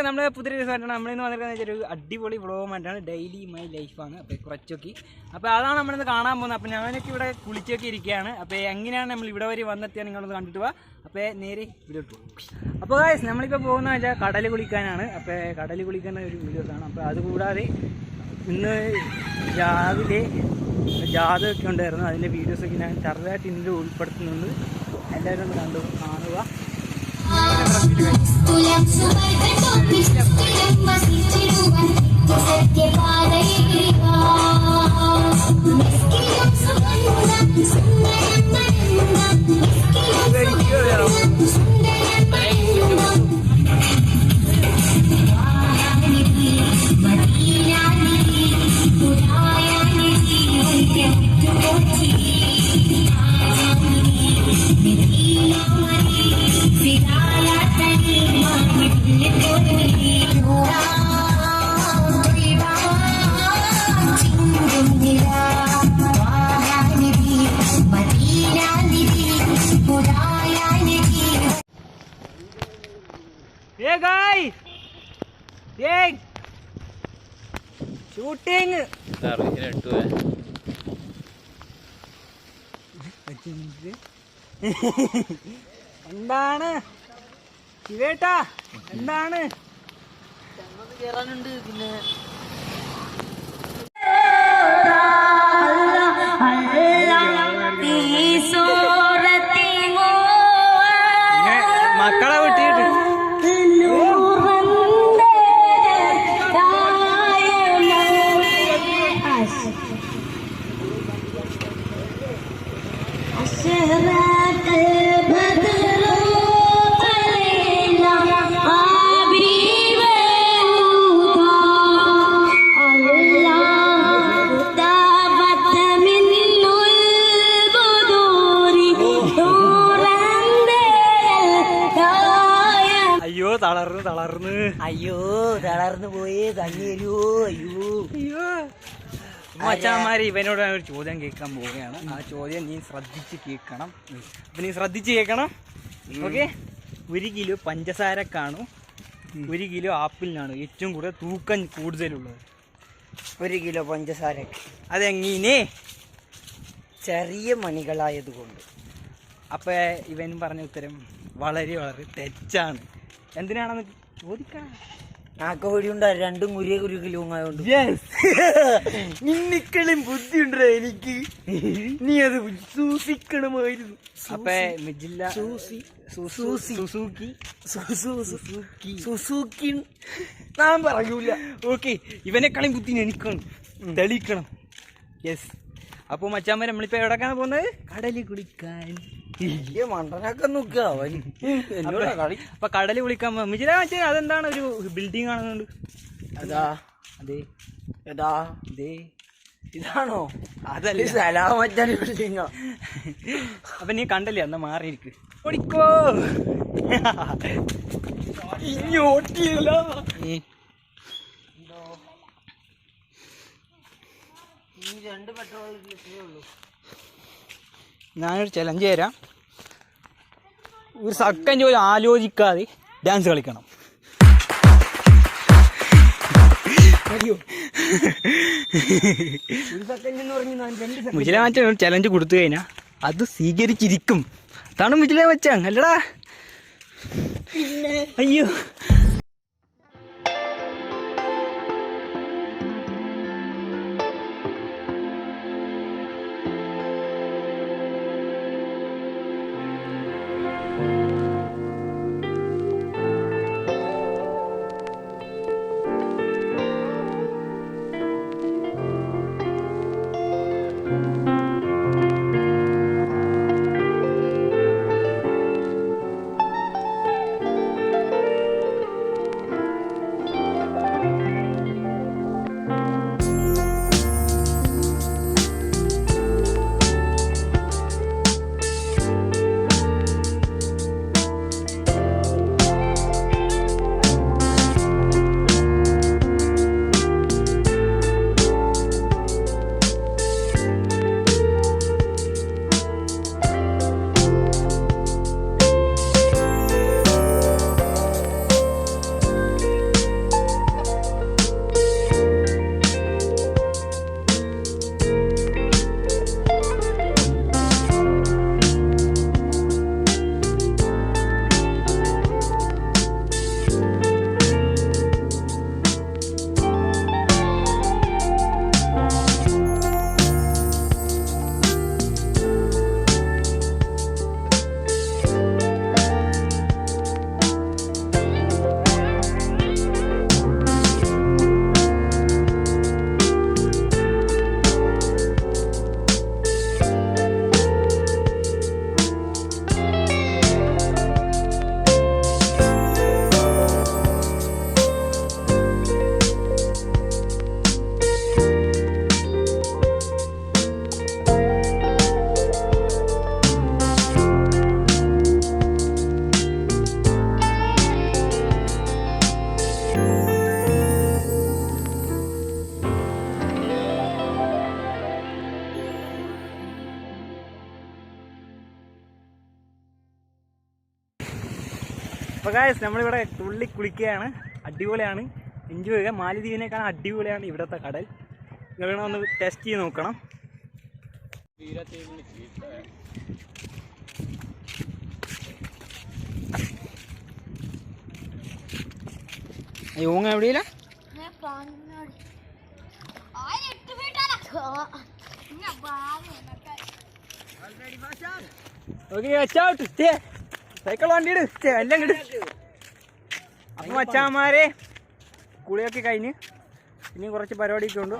നമ്മൾ പുതിയ ദിവസമായിട്ടാണ് നമ്മളിന്ന് വന്നിരിക്കുന്നത് ഒരു അടിപൊളി വ്ളോഗുമായിട്ടാണ്. ഡെയിലി മൈ ലൈഫാണ്. അപ്പോൾ കുറച്ചൊക്കെ അപ്പോൾ അതാണ് നമ്മളിന്ന് കാണാൻ പോകുന്നത്. അപ്പോൾ ഞാനൊക്കെ ഇവിടെ കുളിച്ചൊക്കെ ഇരിക്കുകയാണ്. അപ്പോൾ എങ്ങനെയാണ് നമ്മൾ ഇവിടെ വരെ വന്നെത്തിയാൽ നിങ്ങളൊന്ന് കണ്ടിട്ട് പോവാം. അപ്പോൾ നേരെ വീഡിയോ ഇട്ടു. അപ്പോൾ ഗൈസ് നമ്മളിപ്പോൾ പോകുന്നത് വെച്ചാൽ കടൽ കുളിക്കാനാണ്. അപ്പോൾ കടൽ കുളിക്കുന്ന ഒരു വീഡിയോസാണ്. അപ്പോൾ അതുകൂടാതെ ഇന്ന് രാവിലെ ജാഥയൊക്കെ ഉണ്ടായിരുന്നു. അതിൻ്റെ വീഡിയോസൊക്കെ ഞാൻ ചെറുതായിട്ട് ഇതിൽ ഉൾപ്പെടുത്തുന്നുണ്ട്. എല്ലാവരും ഒന്ന് കണ്ടു കാണുക. Hey guys! Hey! Shooting! എന്താണ് ശിവേട്ടാ? എന്താണ് കേറാനുണ്ട്? പിന്നെ മക്കളെ വിട്ടിട്ട് തളർന്നു പോയി തന്നേരോ. അയ്യോ മച്ചാമാര് ഇവനോട് ഒരു ചോദ്യം കേൾക്കാൻ പോവുകയാണ്. ആ ചോദ്യം നീ ശ്രദ്ധിച്ച് കേൾക്കണം. അപ്പൊ നീ ശ്രദ്ധിച്ച് കേൾക്കണം. ഓക്കെ? 1 കിലോ പഞ്ചസാരക്കാണോ 1 കിലോ ആപ്പിളിനാണോ ഏറ്റവും കൂടുതൽ തൂക്കം കൂടുതലുള്ളത്? 1 കിലോ പഞ്ചസാര. അതെങ്ങനെ? ചെറിയ മണികളായതുകൊണ്ട്. അപ്പൊ ഇവൻ പറഞ്ഞ ഉത്തരം വളരെ വളരെ തെറ്റാണ്. എന്തിനാണെന്ന് ചോദിക്കാം. നാക്കോടിയുണ്ട് 2 കിലോ ആയതുകൊണ്ട്. നിന്നിക്കളും ബുദ്ധിയുണ്ടോ എനിക്ക്? നീ അത് സൂക്ഷിക്കണമായിരുന്നു. അപ്പൊ സുസൂക്കി ഞാൻ പറയൂല. ഓക്കെ, ഇവനെക്കാളും ബുദ്ധി എനിക്കാണ്. തെളിയിക്കണം. യെസ്. അപ്പൊ മച്ചാമ്മ നമ്മളിപ്പോ എവിടെക്കാണ് പോകുന്നത്? കടലിൽ കുളിക്കാൻ. മണ്ടനൊക്കെ നോക്കുക. അപ്പൊ കടല് കുളിക്കാൻ മിജില മറ്റേ അതെന്താണ് ഒരു ബിൽഡിംഗ് ആണെന്നുണ്ട്? അതാ അതെ ഏതാ ഇതേ ഇതാണോ? അതല്ലേ സലാമറ്റാൻ ബിൽഡിംഗാ. അപ്പൊ നീ കണ്ടല്ലേ? എന്നാ മാറിയിരിക്ക്. ഓടിക്കോ. ഇങ്ങോട്ടില്ല. ഞാനൊരു ചലഞ്ച് തരാം. ഒരു സെക്കൻഡ് പോലും ആലോചിക്കാതെ ഡാൻസ് കളിക്കണം. മുജില മച്ചാൻ ഒരു ചലഞ്ച് കൊടുത്തു കഴിഞ്ഞാൽ അത് സ്വീകരിച്ചിരിക്കും. അതാണ് മുജില മച്ചാൻ അല്ലടാ. അയ്യോ അപ്പോൾ ഗായ്സ് നമ്മളിവിടെ തുള്ളി കുളിക്കുകയാണ്. അടിപൊളിയാണ്, എൻജോയ് ചെയ്യുക. മാലദ്വീപിനേക്കാൾ അടിപൊളിയാണ് ഇവിടുത്തെ കടൽ. നിങ്ങൾ ഒന്ന് ടെസ്റ്റ് ചെയ്ത് നോക്കണം. യോങ്ങ എവിടെയില്ല. സൈക്കിൾ വണ്ടിയിട് എല്ലാം കിട്. അപ്പം മച്ചാന്മാരെ കുളിയൊക്കെ കഴിഞ്ഞ് ഇനി കുറച്ച് പരിപാടിയൊക്കെ ഉണ്ട്.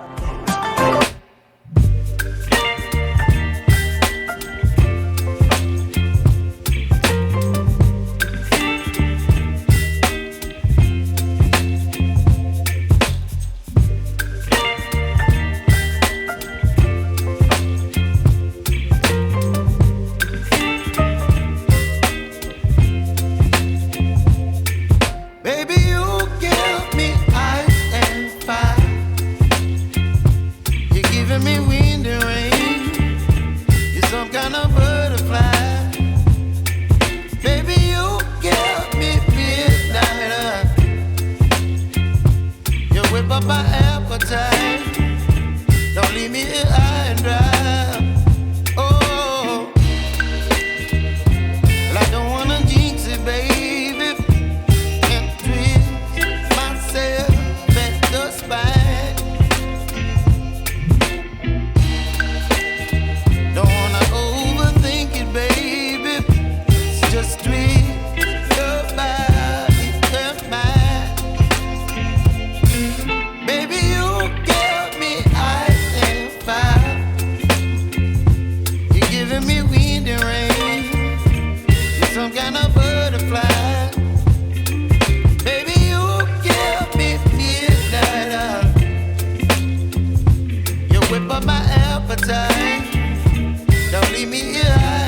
Up my appetite. Don't leave me here high and dry. Oh, well, I don't wanna jinx it, baby, and twist myself at the spine. Don't wanna overthink it, baby. It's just twist your body and mine. Baby, you give me ice and fire. You're giving me wind and rain. You're some kind of butterfly. Baby, you give me midnight. You whip up my appetite. Don't leave me here.